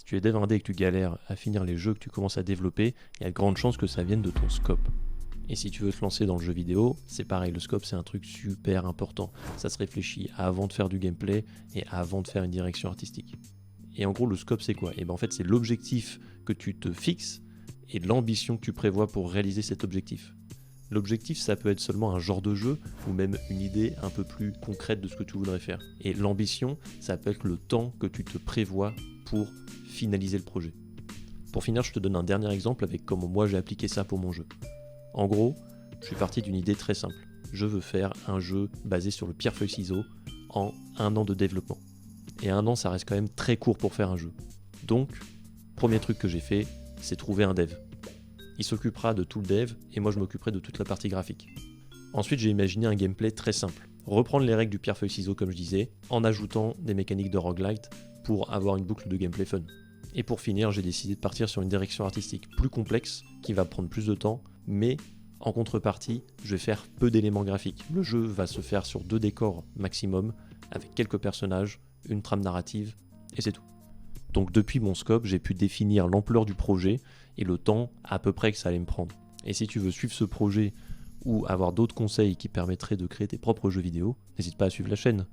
tu es dev indé et que tu galères à finir les jeux que tu commences à développer, il y a de grandes chances que ça vienne de ton scope. Et si tu veux te lancer dans le jeu vidéo, c'est pareil, le scope c'est un truc super important. Ça se réfléchit avant de faire du gameplay et avant de faire une direction artistique. Et en gros, le scope c'est quoi? Et ben en fait, c'est l'objectif que tu te fixes et l'ambition que tu prévois pour réaliser cet objectif. L'objectif, ça peut être seulement un genre de jeu ou même une idée un peu plus concrète de ce que tu voudrais faire. Et l'ambition, ça peut être le temps que tu te prévois pour finaliser le projet. Pour finir, je te donne un dernier exemple avec comment moi j'ai appliqué ça pour mon jeu. En gros, je suis parti d'une idée très simple. Je veux faire un jeu basé sur le pierre-feuille-ciseau en 1 an de développement. Et 1 an, ça reste quand même très court pour faire un jeu. Donc, premier truc que j'ai fait, c'est trouver un dev. Il s'occupera de tout le dev et moi je m'occuperai de toute la partie graphique. Ensuite, j'ai imaginé un gameplay très simple. Reprendre les règles du pierre-feuille-ciseau comme je disais, en ajoutant des mécaniques de roguelite pour avoir une boucle de gameplay fun. Et pour finir, j'ai décidé de partir sur une direction artistique plus complexe, qui va prendre plus de temps, mais en contrepartie, je vais faire peu d'éléments graphiques. Le jeu va se faire sur 2 décors maximum, avec quelques personnages, une trame narrative, et c'est tout. Donc depuis mon scope, j'ai pu définir l'ampleur du projet et le temps à peu près que ça allait me prendre. Et si tu veux suivre ce projet ou avoir d'autres conseils qui permettraient de créer tes propres jeux vidéo, n'hésite pas à suivre la chaîne.